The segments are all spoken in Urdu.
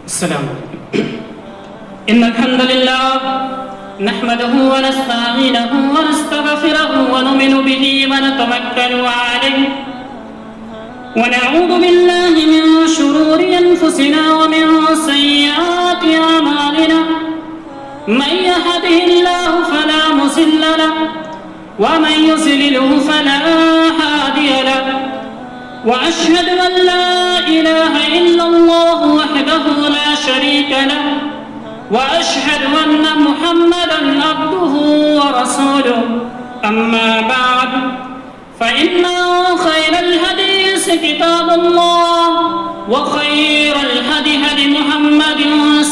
السلام علیکم. ان الحمد للہ نحمده ونستعینه ونستغفره ونؤمن به ونتوکل علیہ ونعوذ باللہ من شرور انفسنا ومن سیئات اعمالنا من يهده الله فلا مضل له ومن يضلل فلا هادي له وأشهد أن لا إله إلا الله وحده لا شريك له وأشهد أن محمدا عبده ورسوله أما بعد فإن خير الحديث كتاب الله وخير الهدي هدي محمد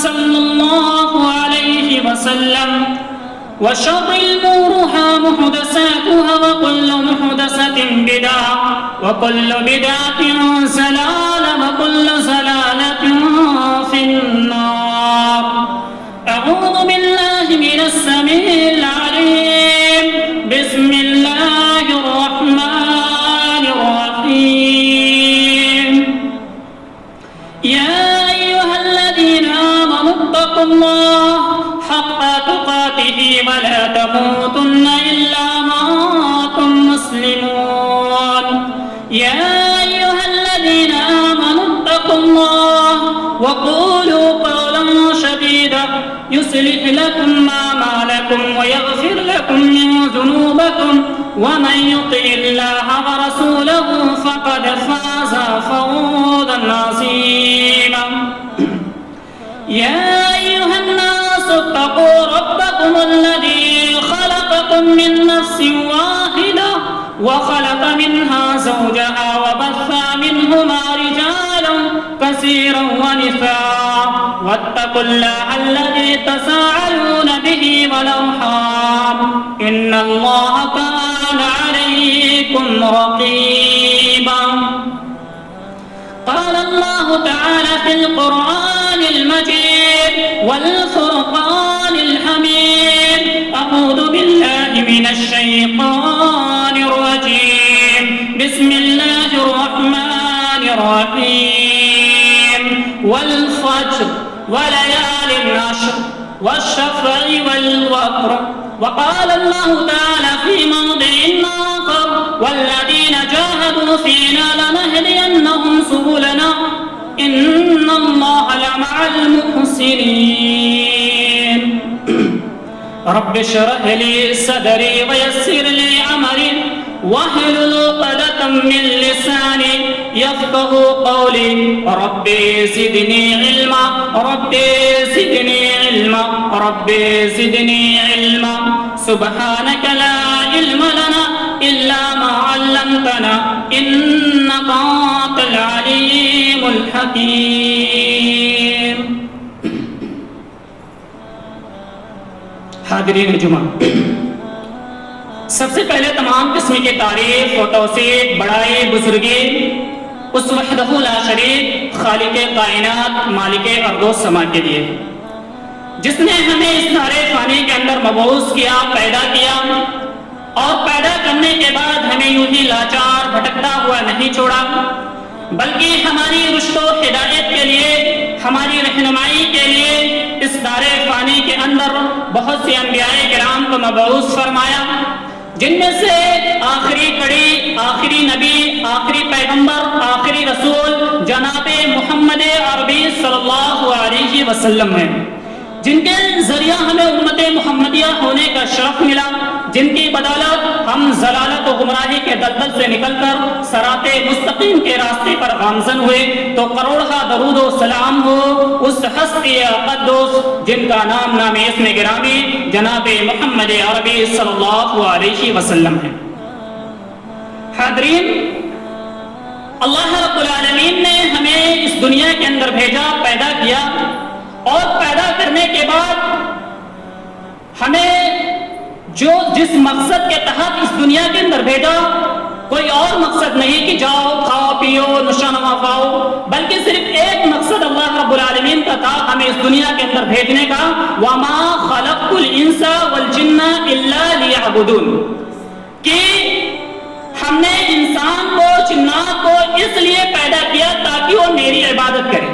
صلى الله عليه وسلم وشر الأمور محدثاتها وكل محدثة بدعة وكل بدعة ضلالة وكل ضلالة في النار. أعوذ بالله من السميع العليم. بسم الله الرحمن الرحيم. يا أيها الذين آمنوا اتقوا الله حق تقاته ولا تموتن إلا وأنتم مسلمون. يا أيها الذين آمنوا اتقوا الله وقولوا قولا سديدا يصلح لكم أعمالكم ويغفر لكم من ذنوبكم ومن يطع الله ورسوله فقد فاز فوزا عظيما. يا أيها الناس اتقوا ربكم الذي خلقكم من نفس واحدة وخلق منها زوجها وبث منهما رجالا كثيرا ونساء واتقوا الله الذي تساءلون به والأرحام إن الله كان عليكم رقيبا. قال الله تعالى في القرآن المجيد والفرقان الحميد. أعوذ بالله من الشيطان الرجيم. بسم الله الرحمن الرحيم. والفجر وليال عشر والشفع والوتر. وقال الله تعالى في موضع آخر والذين جاهدوا فينا لنهدينهم سبلنا إن الله لمع المحسنين. رب اشرح لي صدري ويسر لي أمري واحلل عقدة من لساني يفقهوا قولي. رب زدني علما رب زدني علما رب زدني علما. سبحانك لا علم لنا إلا ما علمتنا إنك أنت العليم الحكيم. حاضرین جمعہ، سب سے پہلے تمام قسم کی تعریف و توصیف بڑائی بزرگی اس وحدہ لا شریک خالق کائنات مالک ارض و سما کے لیے جس نے ہمیں اس نارے فانی کے اندر مبعوث کیا، پیدا کیا اور پیدا کرنے کے بعد ہمیں یوں ہی لاچار بھٹکتا ہوا نہیں چھوڑا بلکہ ہماری رشد و ہدایت کے لیے، ہماری رہنمائی کے لیے اس دار فانی کے اندر بہت سے انبیاء کرام کو مبعوث فرمایا، جن میں سے آخری کڑی، آخری نبی، آخری پیغمبر، آخری رسول جناب محمد عربی صلی اللہ علیہ وسلم ہیں، جن کے ذریعہ ہمیں امت محمدیہ ہونے کا شرف ملا، جن کی بدولت ہم ضلالت و گمراہی کے دلدل سے نکل کر صراط مستقیم کے راستے پر گامزن ہوئے. تو کروڑہ درود و سلام ہو اس ہستی قدوس جن کا نام نام اسم گرامی جناب محمد عربی صلی اللہ علیہ وسلم ہے. حاضرین، اللہ رب العالمین نے ہمیں اس دنیا کے اندر بھیجا، پیدا کیا اور پیدا کرنے کے بعد ہمیں جس مقصد کے تحت اس دنیا کے اندر بھیجا کوئی اور مقصد نہیں کہ جاؤ کھاؤ پیو نشہ نما پاؤ، بلکہ صرف ایک مقصد اللہ رب العالمین کا تھا ہمیں اس دنیا کے اندر بھیجنے کا. وَمَا خَلَقْتُ الْإِنسَ وَالْجِنَّ إِلَّا لِيَعْبُدُونَ، کہ ہم نے انسان کو جنات کو اس لیے پیدا کیا تاکہ وہ میری عبادت کرے.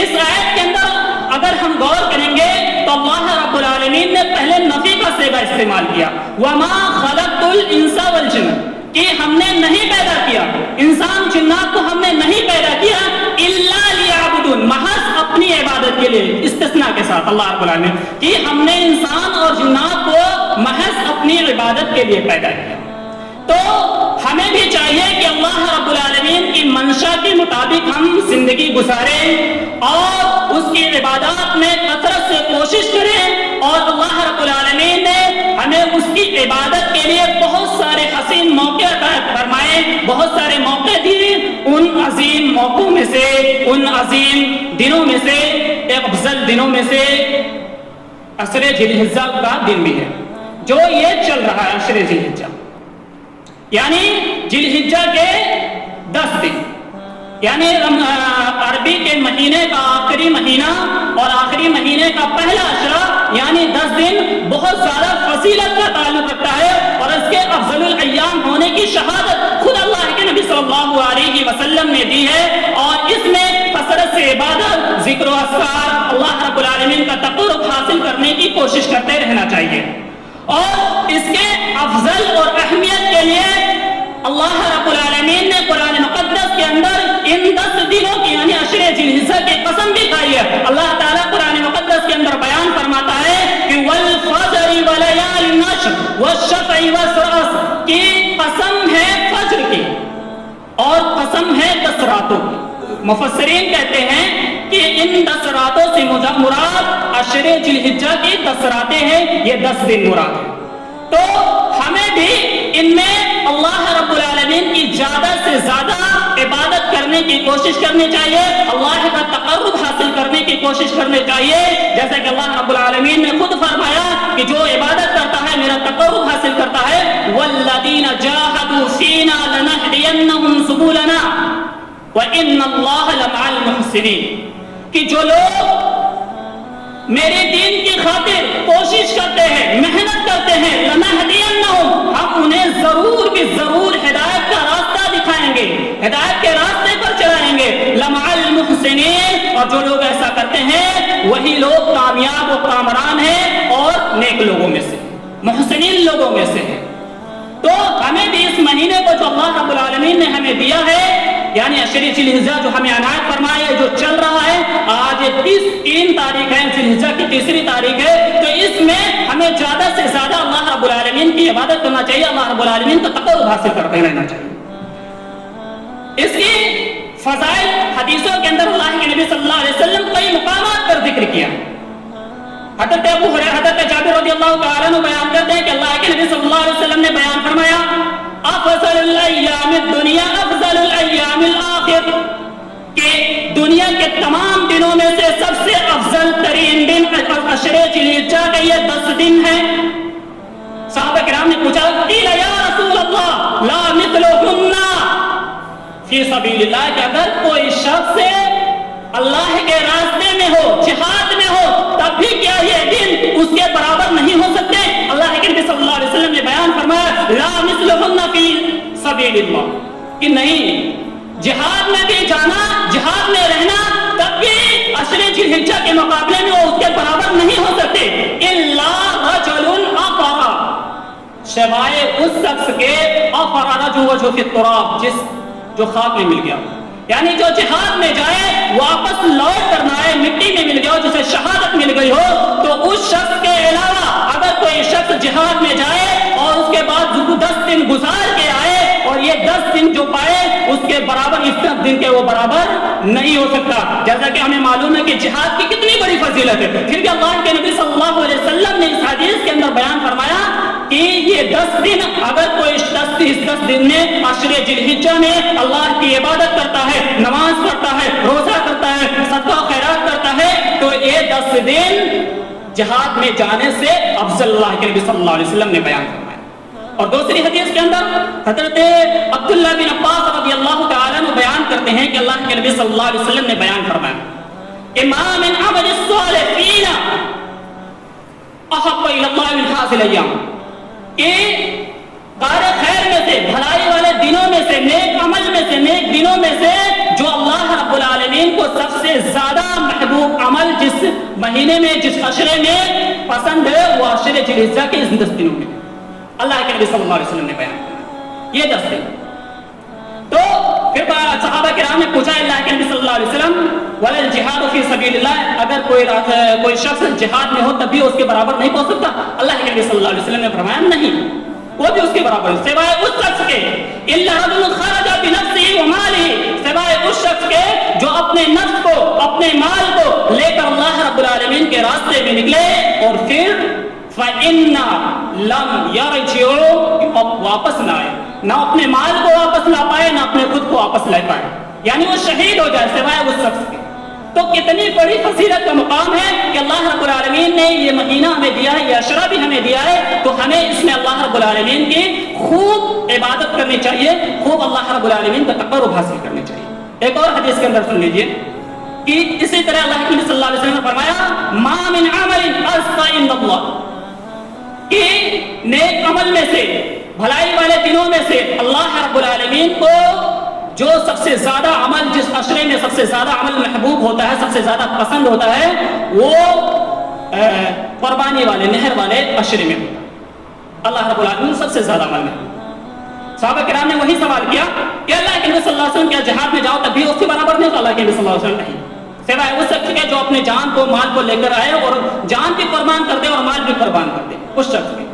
اس آیت العالمین نے پہلے نفی کا صیغہ استعمال کیا، وما خلقت الانس والجن، کہ ہم نے نہیں پیدا کیا انسان جنات کو، ہم نے نہیں پیدا کیا الا لیعبدون، محض اپنی عبادت کے لیے، استثناء کے ساتھ اللہ رب العالمین کہ ہم نے انسان اور جنات کو محض اپنی عبادت کے لیے پیدا کیا۔ تو ہمیں بھی چاہیے کہ اللہ رب العالمین کی منشا کے مطابق ہم زندگی گزاریں اور اس کی عبادات میں کثرت سے کوشش کریں، اور اللہ رب العالمین نے ہمیں اس کی عبادت کے لیے بہت سارے حسین موقع عطا فرمائے، بہت سارے موقع دیے۔ ان عظیم موقعوں میں سے، ان عظیم دنوں میں سے، ایک افضل دنوں میں سے عشر ذی الحجہ کا دن بھی ہے، جو یہ چل رہا ہے عشر ذی الحجہ، یعنی ذی الحجہ کے 10 دن، یعنی عربی کے مہینے کا آخری مہینہ اور آخری مہینے کا پہلا عشرہ، یعنی 10 دن بہت زیادہ فضیلت کا تعلق رکھتا ہے، اور اس کے افضل الایام ہونے کی شہادت خود اللہ کے نبی صلی اللہ علیہ وسلم نے دی ہے، اور اس میں کثرت سے عبادت، ذکر و اذکار، اللہ رب العالمین کا تقرب حاصل کرنے کی کوشش کرتے رہنا چاہیے۔ اور اس کے افضل اور اہمیت کے لیے اللہ رب العالمین نے قرآن مقدس کے اندر ان 10 دنوں کی یعنی عشر ذی الحجہ کی قسم بھی کھائی ہے۔ اللہ تعالیٰ قرآن مقدس کے اندر بیان فرماتا ہے کہ والفجر وليال عشر والشفع والشفع، کی قسم ہے فجر کی اور قسم ہے 10 راتوں کی۔ مفسرین کہتے ہیں کہ ان 10 راتوں سے مراد عشر ذی الحجہ کی 10 راتیں ہیں، یہ 10 دن مراد ہیں۔ تو ہمیں بھی ان میں اللہ رب العالمین کی زیادہ سے زیادہ عبادت کرنے کی کوشش کرنی چاہیے، اللہ کا تقرب حاصل کرنے کی کوشش کرنی چاہیے، جیسا کہ اللہ رب العالمین نے خود فرمایا کہ جو عبادت کرتا ہے میرا تقرب حاصل کرتا ہے، والذین جاہدوا فینا لنہدینہم سبلنا وَإِنَّ اللَّهَ لَمَعَ الْمُحْسِنِينَ، کہ جو لوگ میرے دین کی خاطر کوشش کرتے ہیں، محنت کرتے ہیں، لَنَهْدِيَنَّهُمْ، ہم انہیں ضرور بھی ضرور ہدایت کا راستہ دکھائیں گے، ہدایت کے راستے پر چلائیں گے، لَمَعَ الْمُحْسِنِينَ، اور جو لوگ ایسا کرتے ہیں وہی لوگ کامیاب و کامران ہیں اور نیک لوگوں میں سے، محسنین لوگوں میں سے ہیں۔ تو ہمیں بھی اس مہینے کو جو اللہ رب العالمین نے ہمیں دیا ہے، یعنی عشر ذی الحجہ جو ہمیں عنایت فرمایا ہے، جو چل رہا ہے، آج 3 تاریخ ہے، ذی الحجہ کی 3ری تاریخ ہے، تو اس میں ہمیں زیادہ سے زیادہ اللہ رب العالمین کی عبادت کرنا چاہیے، اللہ رب العالمین کا تقرب حاصل کرتے رہنا چاہیے۔ اس کی فضائل حدیثوں کے اندر اللہ کے نبی صلی اللہ علیہ وسلم کئی مقامات پر ذکر کیا۔ حضرت ابو ہریرہ، حضرت جابر رضی اللہ تعالیٰ عنہ بیان کرتے ہیں کہ اللہ کے نبی صلی اللہ علیہ وسلم نے بیان فرمایا، افضل الایام الدنیا افضل الایام الاخر، کہ دنیا کے تمام دنوں میں سے سب سے افضل ترین دن عشر ذی الحجہ کے یہ 10 دن ہیں۔ صحابہ کرام نے پوچھا، قیل یا رسول اللہ لا مثلہن فی سبیل اللہ، کہ اگر کوئی شخص اللہ کے راستے میں ہو، جہاد میں ہو، تب بھی کیا یہ دن اس کے برابر نہیں ہو سکتے؟ اللہ کے نبی صلی اللہ علیہ وسلم نے بیان فرمایا، لا مثلہن فی سبیل اللہ، کہ نہیں، جہاد میں بھی جانا، جہاد میں رہنا، تب بھی عشر ذی الحجہ کے مقابلے میں وہ اس کے برابر نہیں ہو سکتے۔ الا رجل افر، سوائے اس شخص کے افر رجل وجہ فی التراب، جو خاک میں مل گیا، یعنی جو جہاد میں جائے واپس لوٹ کر نہ آئے، مٹی میں مل گیا ہو، جسے شہادت مل گئی ہو، تو اس شخص کے علاوہ اگر کوئی شخص جہاد میں جائے اور اس کے بعد 10 دن گزار کے آئے اور یہ 10 دن جو پائے اس کے برابر، اس 10 دن کے وہ برابر نہیں ہو سکتا۔ جیسا کہ ہمیں معلوم ہے کہ جہاد کی کتنی بڑی فضیلت ہے، پھر بھی اللہ کے نبی صلی اللہ علیہ وسلم نے اس حدیث کے اندر بیان فرمایا کہ یہ 10 دن، اگر کوئی شخص اس 10 دن میں عشر ذی الحجہ میں اللہ کی عبادت کرتا ہے، نماز پڑھتا ہے، روزہ کرتا ہے، صدقہ خیرات کرتا ہے، تو یہ 10 دن جہاد میں جانے سے افضل اللہ کے نبی صلی اللہ علیہ وسلم نے بیان فرمایا۔ اور دوسری حدیث کے اندر حضرت عبداللہ بن عباس رضی اللہ تعالیٰ عنہ بیان کرتے ہیں کہ اللہ کے نبی صلی اللہ علیہ وسلم نے بیان فرمایا، ما من عمل الصالح فینا احب الی اللہ من هذه الايام، کہ کار خیر میں سے، بھلائی والے دنوں میں سے، نیک عمل میں سے، نیک دنوں میں سے جو اللہ رب العالمین کو سب سے زیادہ محبوب عمل جس مہینے میں، جس عشرے میں پسند ہے وہ عشر ذی الحجہ کے اس 10 دنوں میں اللہ کے نبی صلی اللہ علیہ وسلم نے بیان کیا یہ 10 دن. تو پھر صحابہ کرام نے پوچھا اللہ کے نبی صلی اللہ علیہ وسلم ولا الجہاد فی سبیل اللہ، اگر کوئی شخص جہاد میں ہو تب بھی اس کے برابر نہیں پہنچ سکتا؟ اللہ کے نبی صلی اللہ علیہ وسلم نے فرمایا نہیں، وہ بھی اس کے برابر ہے سوائے اس شخص کے الا رجل خرج بنفسه وماله، سوائے اس شخص کے جو اپنے نفس کو اپنے مال کو لے کر اللہ رب العالمین کے راستے میں نکلے اور پھر فَإِنَّ لَمْ يَرْجِعُوا واپس نہ آئے، نہ اپنے مال کو واپس لا پائے نہ اپنے خود کو واپس لے پائے، یعنی وہ شہید ہو جائے سوائے اس شخص کے. تو کتنی بڑی فضیلت کا مقام ہے کہ اللہ رب العالمین نے یہ مہینہ ہمیں دیا ہے، یہ عشرہ بھی ہمیں دیا ہے، تو ہمیں اس میں اللہ رب العالمین کی خوب عبادت کرنی چاہیے، خوب اللہ رب العالمین کا تقرب حاصل کرنی چاہیے. ایک اور حدیث کے اندر سن لیجئے کہ اسی طرح اللہ کے نبی صلی اللہ علیہ وسلم نے فرمایا ما من عمل اصفى عند اللہ، کہ نیک عمل میں سے بھلائی والے دنوں میں سے اللہ رب العالمین کو جو سب سے زیادہ عمل جس عشرے میں سب سے زیادہ عمل محبوب ہوتا ہے، سب سے زیادہ پسند ہوتا ہے، وہ قربانی والے نہر والے عشرے میں ہوتا ہے. اللہ رب العالمین سب سے زیادہ عمل محبوب. صحابہ کرام نے وہی سوال کیا کہ اللہ کے نبی صلی اللہ علیہ وسلم کیا جہاد میں جاؤ تب بھی اس کے برابر نہیں؟ تو اللہ کے نبی صلی اللہ علیہ وسلم نہیں، سوائے اس شخص کے جو اپنے جان کو مال کو لے کر آئے اور جان بھی قربان کر دے اور مال بھی قربان کر دے اس شخص کے.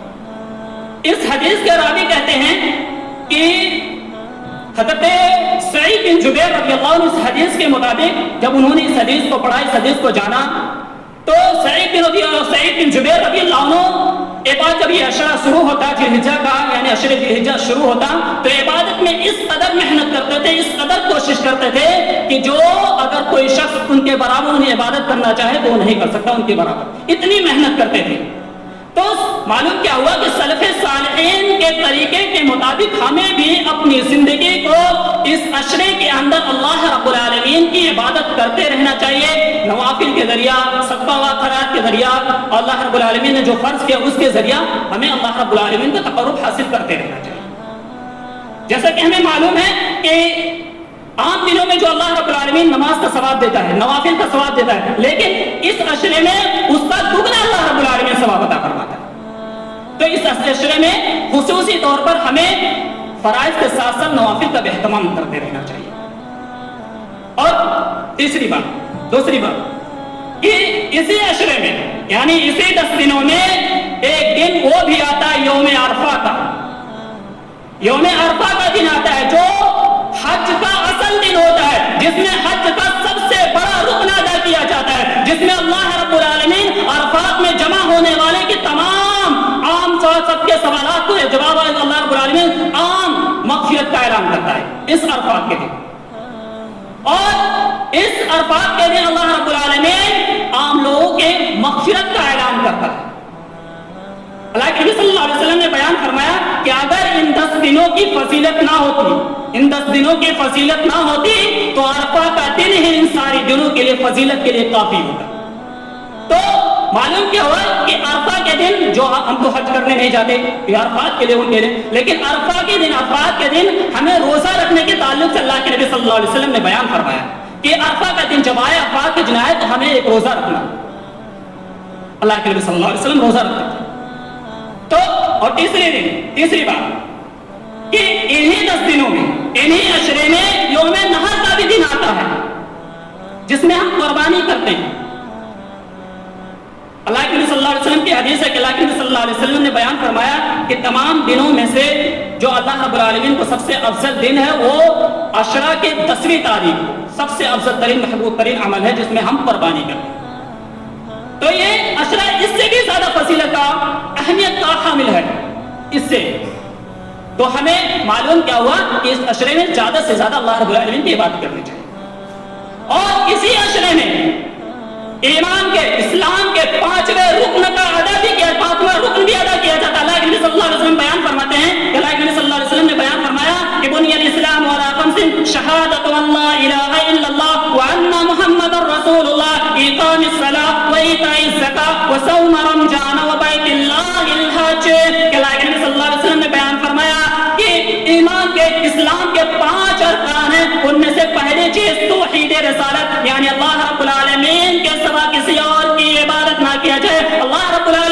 اس حدیث کے راوی کہتے ہیں کہ حضرت سعید بن جبیر رضی اللہ عنہ اس حدیث کے مطابق جب انہوں نے اس حدیث کو پڑھا، اس حدیث کو جانا، تو سعید بن جبیر رضی اللہ عنہ ایک بار جب یہ عشرہ شروع ہوتا ذی الحجہ کا، یعنی عشر ذی الحجہ شروع ہوتا، تو عبادت میں اس قدر محنت کرتے تھے، اس قدر کوشش کرتے تھے کہ جو اگر کوئی شخص ان کے برابر انہیں عبادت کرنا چاہے تو وہ نہیں کر سکتا ان کے برابر، اتنی محنت کرتے تھے. تو معلوم کیا ہوا کہ سلف صالحین کے طریقے کے مطابق ہمیں بھی اپنی زندگی کو اس عشرے کے اندر اللہ رب العالمین کی عبادت کرتے رہنا چاہیے، نوافل کے ذریعہ، صدقہ و خیرات کے ذریعہ، اللہ رب العالمین نے جو فرض کیا اس کے ذریعہ ہمیں اللہ رب العالمین کا تقرب حاصل کرتے رہنا چاہیے. جیسا کہ ہمیں معلوم ہے کہ عام دنوں میں جو اللہ رب العالمین نماز کا ثواب دیتا ہے، نوافل کا ثواب دیتا ہے، لیکن اس عشرے میں اس کا دگنا اللہ رب العالمین ثواب عطا فرماتا ہے. تو اس عشرے میں خصوصی طور پر ہمیں فرائض کے ساتھ ساتھ نوافل کا بھی اہتمام کرتے رہنا چاہیے. اور دوسری بات کہ اسی عشرے میں یعنی اسی 10 دنوں میں ایک دن وہ بھی آتا ہے یوم عرفہ کا. یوم عرفہ کا دن آتا ہے جو حج کا اصل دن ہوتا ہے، جس میں حج کا سب سے بڑا رکن ادا کیا جاتا ہے، جس میں اللہ رب العالمین عرفات میں جمع ہونے والے کی تمام عام سب کے سوالات کو جواب اللہ رب العالمین عام مغفرت کا اعلان کرتا ہے اس عرفات کے دن. اور اس عرفات کے دن اللہ رب العالمین عام لوگوں کے مغفرت کا اعلان کرتا ہے. اللہ کے نبی صلی اللہ علیہ وسلم نے بیان فرمایا کہ اگر ان 10 دنوں کی فضیلت نہ ہوتی، ان 10 دنوں کی فضیلت نہ ہوتی تو عرفہ کا دن ہی ان ساری دنوں کے لیے فضیلت کے لیے کافی ہوتا. تو معلوم کیا ہوا کہ عرفہ کے دن جو ہم تو حج کرنے نہیں جاتے یہ عرفات کے لیے ان کے لیے، لیکن عرفہ کے دن عرفات کے دن ہمیں روزہ رکھنے کے تعلق سے اللہ کے نبی صلی اللہ علیہ وسلم نے بیان فرمایا کہ عرفہ کا دن جب آئے، عرفات کے دن آئے تو ہمیں ایک روزہ رکھنا. اللہ کے نبی صلی اللہ علیہ وسلم روزہ رکھتے تھے. تو اور تیسری بات کہ انہی 10 دنوں میں انہی عشرے میں یوم نحر کا بھی دن آتا ہے جس میں ہم قربانی کرتے ہیں. اللہ کے نبی صلی اللہ علیہ وسلم کی حدیث ہے کہ اللہ کے نبی صلی اللہ علیہ وسلم نے بیان فرمایا کہ تمام دنوں میں سے جو اللہ رب العالمین کو سب سے افضل دن ہے وہ عشرہ کے 10ویں تاریخ سب سے افضل ترین محبوب ترین عمل ہے جس میں ہم قربانی کرتے ہیں. تو یہ عشرہ اس سے بھی زیادہ فضیلت کا اہمیت کا حامل ہے. اس سے تو ہمیں معلوم کیا ہوا کہ اس عشرے میں زیادہ سے زیادہ اللہ رب العالمین کی عبادت کرنی چاہیے. اور اسی عشرے میں ایمان کے اسلام کے 5ویں رکن کا ادا بھی کیا، 5واں رکن بھی ادا کیا جاتا ہے. اللہ کے نبی صلی اللہ علیہ وسلم بیان فرماتے ہیں کہ اللہ کے نبی صلی اللہ علیہ وسلم نے بیان فرمایا کہ بنی الاسلام علی 5 شہادت ان لا الہ الا اللہ وان محمد رسول اللہ، اقام الصلاۃ و ایتاء الزکاۃ و صوم رمضان و بیت اللہ الحج. کہ اللہ کے نبی صلی اللہ علیہ وسلم نے بیان فرمایا کہ ایمان کے اسلام کے 5 ارکان ہیں، ان میں سے پہلی چیز توحید رسالت، یعنی اللہ رب العالمین کے سوا کسی اور کی عبادت نہ کیا جائے، اللہ رب العالمین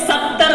70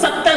70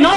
9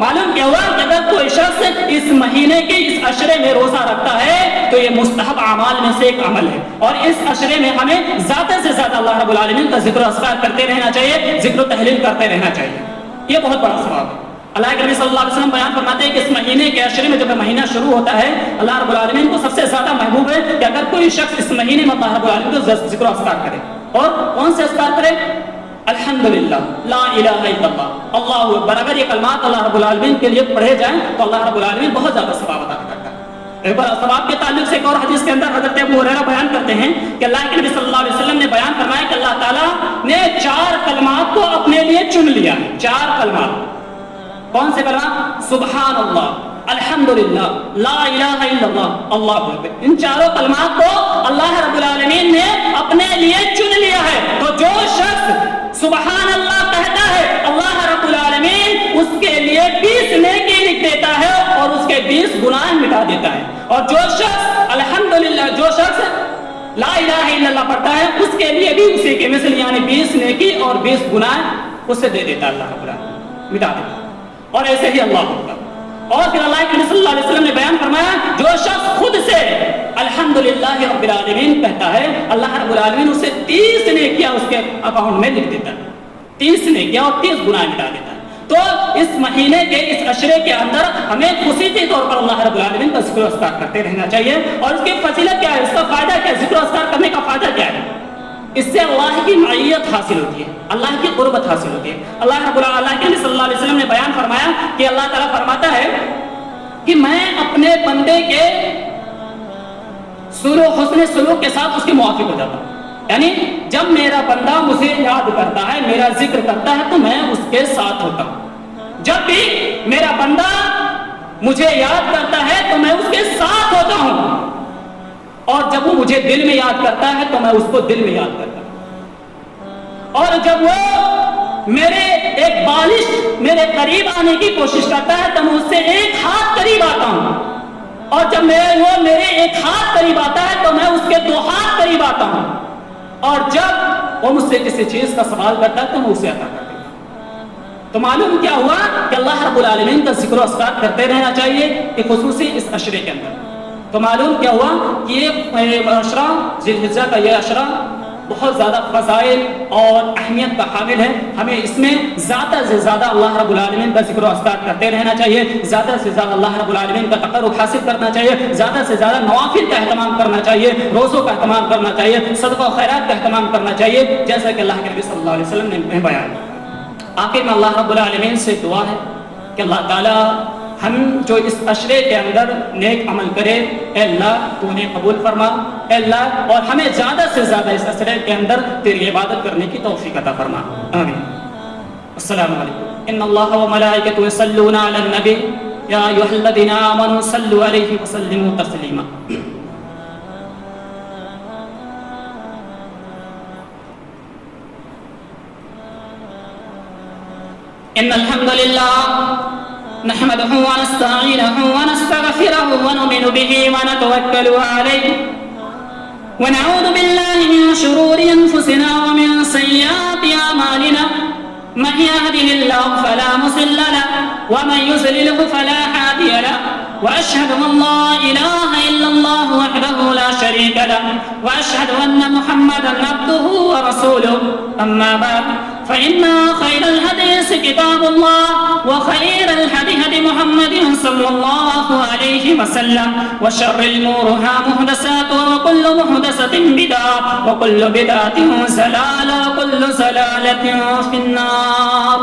معلوم کیا ہوا کہ اگر کوئی شخص اس مہینے کے اس عشرے میں روزہ رکھتا ہے تو یہ مستحب اعمال میں سے ایک عمل ہے، اور اس عشرے میں ہمیں زیادہ سے زیادہ اللہ رب العالمین کا ذکر و اذکار کرتے رہنا چاہیے، ذکر و تحلیل کرتے رہنا چاہیے، یہ بہت بڑا ثواب ہے۔ اللہ کے نبی صلی اللہ علیہ وسلم بیان فرماتے ہیں کہ اس مہینے کے عشرے میں جب مہینہ شروع ہوتا ہے اللہ رب العالمین کو سب سے زیادہ محبوب ہے کہ اگر کوئی شخص اس مہینے میں اللہ رب العالمین کو ذکر و اذکار کرے، اور کون سے اذکار کرے؟ الحمدللہ، لا الہ الا اللہ، اللہ اکبر، اگر یہ کلمات اللہ رب العالمین کے لیے پڑھے جائیں تو اللہ رب العالمین بہت زیادہ ثواب عطا کرتا ہے۔ ایک بار ثواب کے تعلق سے ایک اور حدیث کے اندر حضرت ابو ہریرہ بیان کرتے ہیں کہ اللہ کے نبی صلی اللہ علیہ وسلم نے بیان فرمایا کہ اللہ تعالیٰ نے 4 کلمات کو اپنے لیے چن لیا، 4 کلمات۔ کون سے کلمات؟ سبحان اللہ، الحمدللہ، لا الہ الا اللہ، اللہ اکبر، ان 4 کلمات کو اللہ رب العالمین نے اپنے لیے چن لیا ہے۔ تو جو شخص سبحان اللہ کہتا ہے اللہ رب العالمین اس کے لیے 20 نیکی لکھ دیتا ہے اور اس کے 20 گناہ مٹا دیتا ہے، اور جو شخص الحمدللہ، جو شخص لا الہ الا اللہ پڑھتا ہے اس کے لیے بھی اسی کے مثل یعنی 20 نیکی اور 20 گناہ اسے دے دیتا ہے اللہ رب العالمین، مٹا دیتا ہے، اور ایسے ہی اللہ اکبر۔ اور پھر اللہ کے نبی صلی اللہ علیہ وسلم نے بیان فرمایا جو شخص خود سے الحمدللہ رب العالمین کہتا ہے اللہ رب العالمین اسے 30 نیکیاں اس کے اکاؤنٹ میں لکھ دیتا ہے، 30 نیکیاں اور 30 گناہ مٹا دیتا ہے۔ تو اس مہینے کے اس عشرے کے اندر ہمیں خصوصی طور پر اللہ رب العالمین کا ذکر و اذکار کرتے رہنا چاہیے، اور اس کی فضیلت کیا ہے، اس کا فائدہ کیا ہے، ذکر و اذکار کرنے کا فائدہ کیا ہے؟ اس سے اللہ کی معیت حاصل ہوتی ہے، اللہ کی قربت حاصل ہوتی ہے۔ اللہ رب العالمین کے صلی اللہ علیہ وسلم نے بیان فرمایا کہ اللہ تعالیٰ فرماتا ہے کہ میں اپنے بندے کے حسن سلوک کے ساتھ اس کے موافق ہو جاتا ہوں، یعنی جب میرا بندہ مجھے یاد کرتا ہے، میرا ذکر کرتا ہے تو میں اس کے ساتھ ہوتا ہوں، جب بھی میرا بندہ مجھے یاد کرتا ہے تو میں اس کے ساتھ ہوتا ہوں، اور جب وہ مجھے دل میں یاد کرتا ہے تو میں اس کو دل میں یاد کرتا ہوں، اور جب وہ میرے ایک بالش میرے قریب آنے کی کوشش کرتا ہے تو میں اس سے 1 ہاتھ قریب آتا ہوں، اور جب وہ میرے 1 ہاتھ قریب آتا ہے تو میں اس کے 2 ہاتھ قریب آتا ہوں، اور جب وہ مجھ سے کسی چیز کا سوال کرتا ہے تو میں اسے عطا کرتا ہوں۔ تو معلوم کیا ہوا کہ اللہ رب العالمین کا ذکر و اذکار کرتے رہنا چاہیے، ایک خصوصی اس عشرے کے اندر۔ تو معلوم کیا ہوا کہ یہ عشرہ ذی الحجہ کا یہ عشرہ بہت زیادہ فضائل اور اہمیت کا حامل ہے، ہمیں اس میں زیادہ سے زیادہ اللہ رب العالمین کا ذکر و اذکار کرتے رہنا چاہیے، زیادہ سے زیادہ اللہ رب العالمین کا تقرب حاصل کرنا چاہیے، زیادہ سے زیادہ نوافل کا اہتمام کرنا چاہیے، روزوں کا اہتمام کرنا چاہیے، صدقہ و خیرات کا اہتمام کرنا چاہیے، جیسا کہ اللہ کے نبی صلی اللہ علیہ وسلم نے بیان کیا۔ آخر میں اللہ رب العالمین سے دعا ہے کہ اللہ تعالیٰ ہم جو اس عشرے کے اندر نیک عمل کرے، اے اللہ تو انہیں قبول فرما، اے اللہ، اور ہمیں زیادہ سے زیادہ اس عشرے کے اندر تیری عبادت کرنے کی توفیق عطا فرما، آمین۔ السلام علیکم۔ ان اللہ و ملائکتہ یصلون علی النبی یا ایھا الذین آمنوا صلوا علیہ وسلموا تسلیما۔ ان الحمد للہ نحمده ونستعينه ونستغفره ونؤمن به ونتوكل عليه ونعوذ بالله من شرور أنفسنا ومن سيئات أعمالنا من يهده الله فلا مضل له ومن يضلل فلا هادي له وأشهد أن لا إله إلا الله وحده لا شريك له وأشهد أن محمدا عبده ورسوله أما بعد فإن خير الحديث كتاب الله وخير الهدي هدي محمد صلى الله عليه وسلم وشر الأمور محدثاتها وكل محدثة بدعة وكل بدعة ضلالة وكل ضلالة في النار۔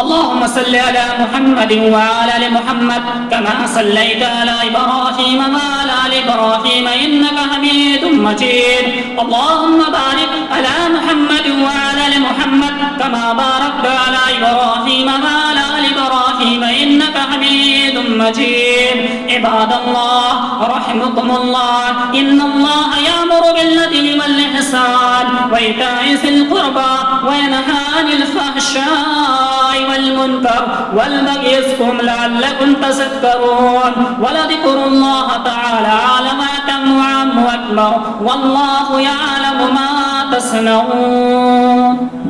اللهم صل على محمد وعلى آل محمد كما صليت على إبراهيم وعلى آل إبراهيم إنك حميد مجيد۔ اللهم بارك على محمد وعلى آل محمد كما باركت على إبراهيم وعلى آل إبراهيم إنك حميد مجيد۔ عباد الله رحمكم الله، إن الله يأمر بالعدل والإحسان وإيتاء ذي القربى وينهى عن الفحشاء والمنكر والبغي يعظكم لعلكم تذكرون، ولذكر الله تعالى أعلم وأتم وأكبر، والله يعلم ما تصنعون۔